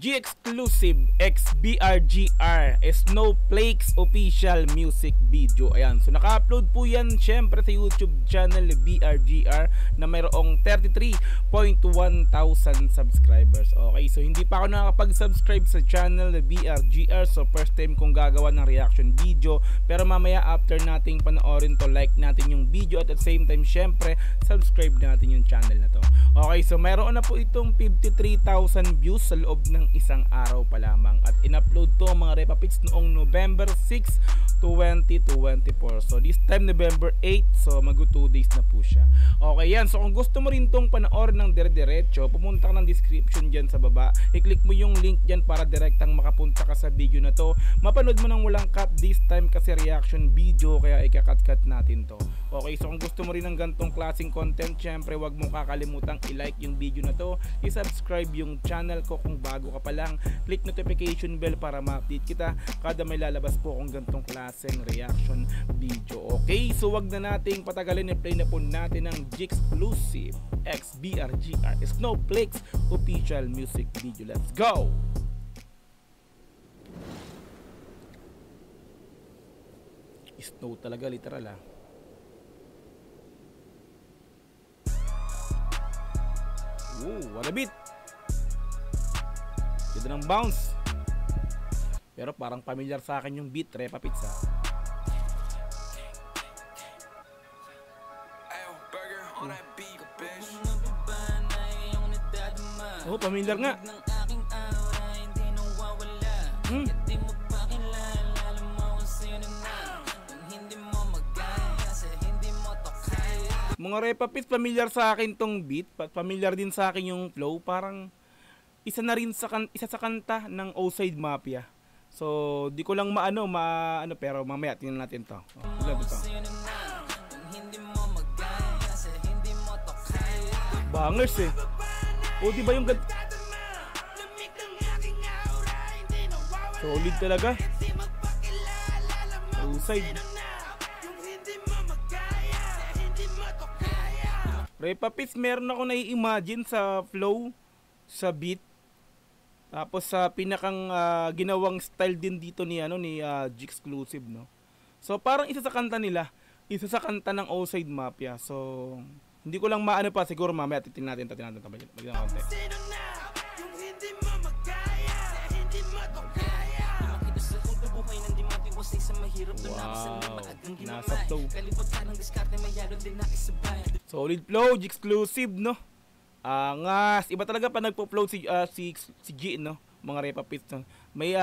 G-Exclusive XBRGR Snowflakes official music video. Ayan, so naka-upload po yan syempre sa YouTube channel ni BRGR na mayroong 33.1 thousand subscribers. Okay, so hindi pa ako nakakapag-subscribe sa channel ni BRGR, so first time kong gagawa ng reaction video, pero mamaya after nating panoorin to, like natin yung video at the same time syempre subscribe natin yung channel na to. Okay, so mayroon na po itong 53,000 views sa loob ng isang araw pa lamang at in-upload to mga Repapix noong November 6, 2024. So this time November 8, so mag 2 days na po siya. Okay yan, so kung gusto mo rin tong panoorin ng dire-diretso, pumunta ka ng description dyan sa baba, i-click mo yung link dyan para direktang makapunta ka sa video na to. Mapanood mo ng walang cut this time kasi reaction video, kaya ikakat-cut natin to. Okay, so kung gusto mo rin ng gantong klaseng content, syempre wag mong kakalimutang i-like yung video na to, i-subscribe yung channel ko kung bago ka pa lang, click notification bell para ma-update kita kada may lalabas po akong gantong klaseng reaction video. Okay, so wag na nating patagalin, i-play na po natin ng G-Exclusive XBRGR Snowflakes official music video. Let's go! Snow talaga, literal ah. Ooh, what a beat! Ganda ng bounce. Pero parang familiar sa akin yung beat, Repapix ah. Oh, familiar nga. Mga Repapix, familiar sa akin tong beat, familiar din sa akin yung flow, parang isa na rin sa isa sa kanta ng Outside Mafia. So, di ko lang maano pero mamaya tingnan natin to. Grabe to. Bangers eh. O di ba yung solid talaga. Outside. Repapix, meron ako nai-imagine sa flow, sa beat, tapos sa pinakang ginawang style din dito ni G-Exclusive, no. So parang isa sa kanta nila, isa sa kanta ng Outside Mafia. So hindi ko lang maano pa, siguro mamaya titingnan natin magandang konti. Wow, nasa flow. Solid flow, G-Exclusive, no? Angas, iba talaga pa nagpo-flow si G, no? Mga Repapix, no? May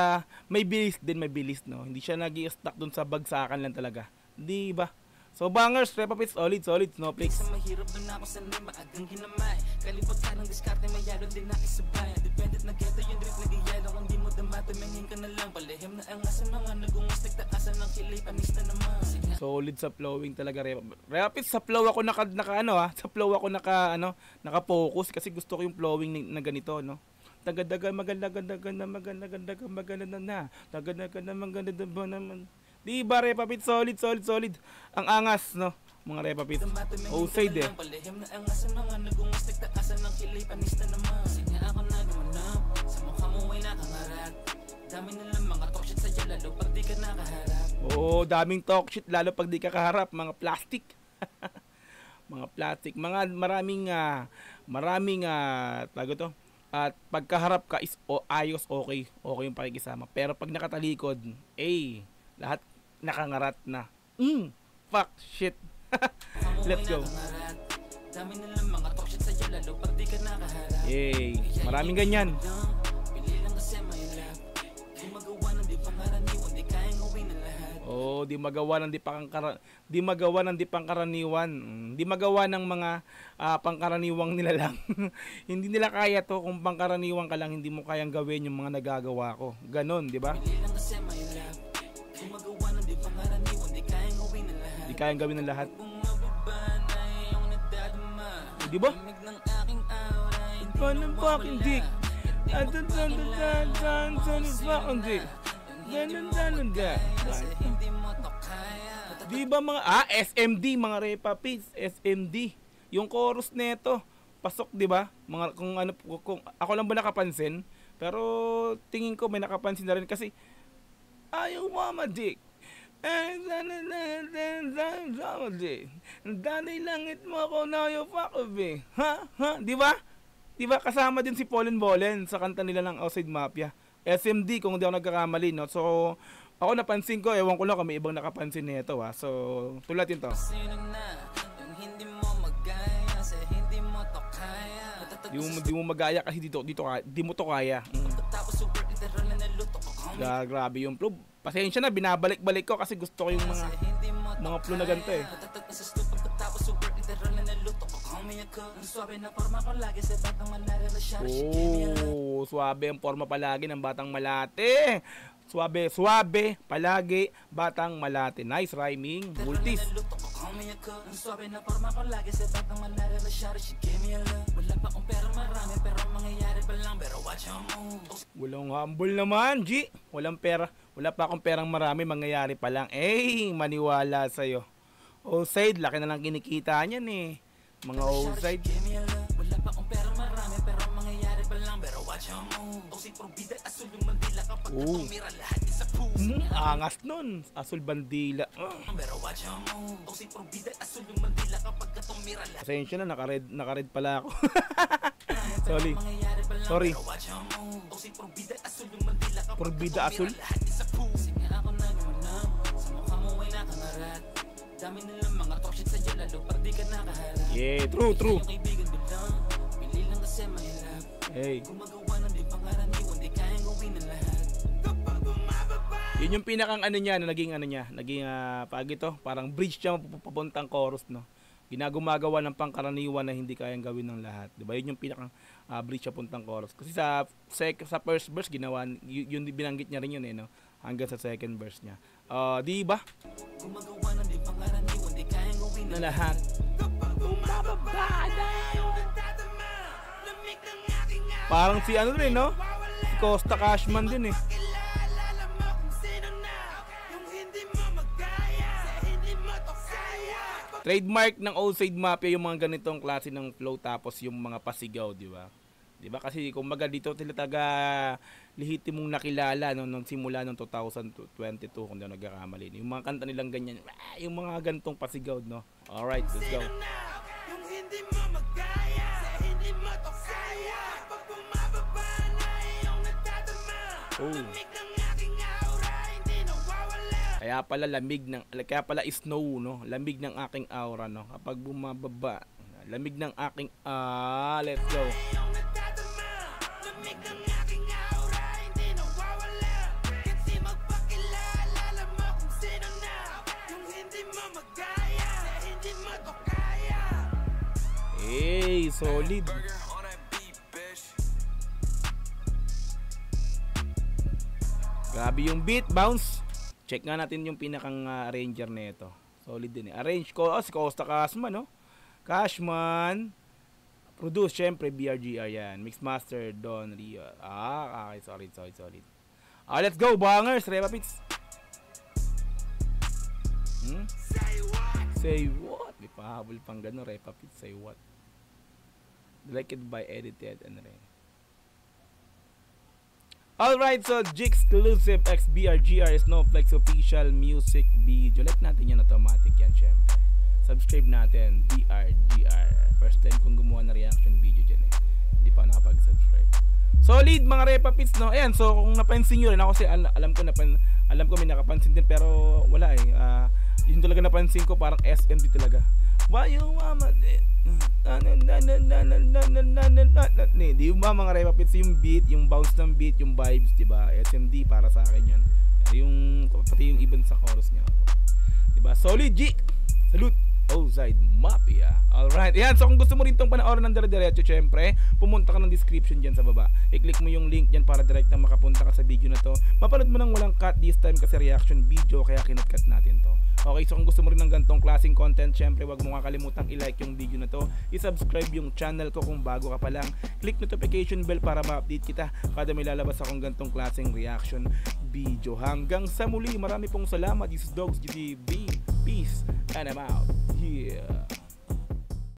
bilis din, no? Hindi siya nag-i-stuck dun sa bagsakan lang talaga. Di ba? So bangers, Repapix, solid, Snowflakes. Mahirap doon ako sa nima, agang ginamay. Kalipot ka ng diskarte, may yalo din na isabay. Dependent na geto yung drip, nag-iyalo. Kung di mo dama, tumingin ka na lang. Palihim na ang asa mga nagungas, nagtaasan ng kilay, panis na naman. Solid sa flowing talaga, Repapix. Sa flow ako sa flow ako naka-focus kasi gusto ko yung flowing na ganito, no? Tagadaga maganda naman. Di ba, Repapix? Solid. Ang angas, no? Mga Repapix. Outside eh. Oo, daming talk shit lalo pag di ka kaharap, mga plastic. Mga plastic, maraming tago to. At pagkaharap ka is ayos, okay yung pakikisama. Pero pag nakatalikod, lahat nakangarat na. Fuck shit. Let's go. Yay, maraming ganyan. Oh, di magawa ng di pangkaraniwan. Di magawa ng mga pangkaraniwang nila lang. Hindi nila kaya to. Kung pangkaraniwan ka lang, hindi mo kayang gawin yung mga nagagawa ko. Ganon, di ba? Di kayang gawin ng lahat. Di ba? Ganun fucking dick. Di ba mga SMD, mga Repapix, SMD. Yung chorus nito, pasok, di ba? Mga kung ako lang ba nakapansin, Pero tingin ko may nakapansin na rin kasi ayaw mama dick. Danay langit mo ako na yung fuck of eh. Ha? Di ba? Di ba kasama din si Pollen Bollen sa kanta nila ng Outside Mafia. SMD kung hindi ako nagkakamali, no? So ako napansin ko, ewan ko lang kung may ibang nakapansin nito, ha. So tulatin to. Di mo magaya kasi dito di mo to kaya. Grabe yung flow. Pasensya na, binabalik-balik ko kasi gusto ko yung mga flow na ganito eh. Oh, suabe ang forma palagi ng Batang Malate. Suabe palagi Batang Malate. Nice rhyming, multis. Walang humble naman, G. Walang pera. Wala pa akong perang marami, mangyayari pa lang. Maniwala sa'yo. Outside, laki na lang kinikita niyan eh. Mga outside. Wala pa akong perang marami, pero mangyayari pa lang. Pero watch your move. Asul yung bandila kapag tumira lahat isa puso. Angas nun. Asul bandila. Pero watch your move. Asul yung bandila kapag tumira lahat. Pasensya na, naka-red pala ako. Sorry. Porbida asul. Yeah, true. Hey. Yun yung pinakang naging pag ito, parang bridge siya papuntang chorus, no. Ginagumagawa ng pangkaraniwan na hindi kayang gawin ng lahat, 'di ba? Yun yung pinakang bridge papuntang chorus. Kasi sa first verse ginawa yun binanggit niya rin yun no, hanggang sa second verse niya. 'Di ba? Gumagawa ng di pangkaraniwan, hindi kayang gawin ng lahat. Parang si rin, no? Si Costa Cashman din eh. Trademark ng Outside Mafia yung mga ganitong klase ng flow tapos yung mga pasigaw, di ba? Di ba? Kasi kumbaga dito sila taga lihitimong nakilala nung simula ng 2022 kung di ako nagkakamali. Yung mga kanta nilang ganyan, yung mga ganitong pasigaw, no? Alright, let's go. Yung hindi mo magaya, hindi mo to kaya. Pag bumababa na iyong nagdadama, lamig ng aking aura, hindi nawawala. Kaya pala snow, no? Lamig ng aking aura, no? Kapag bumababa, lamig ng aking let's go. Lamig ng aking aura, hindi nawawala. Kasi magpakilala, alam mo kung sino na. Yung hindi mo magaya, hindi mo to kaya. Hey, solid. Grabe yung beat, bounce. Check nga natin yung pinakang arranger nito. Solid din eh. Arrange ko, si Costa Cashman, no? Cashman. Produce, syempre, BRGR yan. Mixmaster, Don Rio. Okay, solid. Let's go, bangers, Repa Pits. Say what? May pahabol pang gano'n, Repa Pits, say what? Directed by Edited and Ren. Alright, so G-Exclusive X BRGR Snowflakes official music video. Like natin yan, automatic yan, syempre. Subscribe natin, BRGR. First time kong gumawa na reaction video dyan eh. Hindi pa nakapag-subscribe. Solid mga Repa Pits, no? Ayan, so kung napansin nyo rin, ako kasi alam ko may nakapansin din, pero wala eh. Yun talaga napansin ko, parang SMD talaga. Why you mama? Di ba mga Repa Pits, yung beat, yung bounce ng beat, yung vibes, di ba? SMD para sa akin yan. Yung pati yung even sa chorus niya. Di ba? Solid G. Salute. Outside Mafia. Alright, yan. So kung gusto mo rin itong panoorin ng dire-diretso, syempre, pumunta ka ng description dyan sa baba. I-click mo yung link dyan para direct na makapunta ka sa video na to. Mapanood mo nang walang cut this time kasi reaction video, kaya kinat-cut natin to. Okay, so kung gusto mo rin ng gantong klaseng content, syempre, wag mo kakalimutang i-like yung video na to. I-subscribe yung channel ko kung bago ka pa lang. Click notification bell para ma-update kita kada may lalabas akong gantong klaseng reaction video. Hanggang sa muli, marami pong salamat. This is Dogs GTV. Peace and I'm out. Yeah.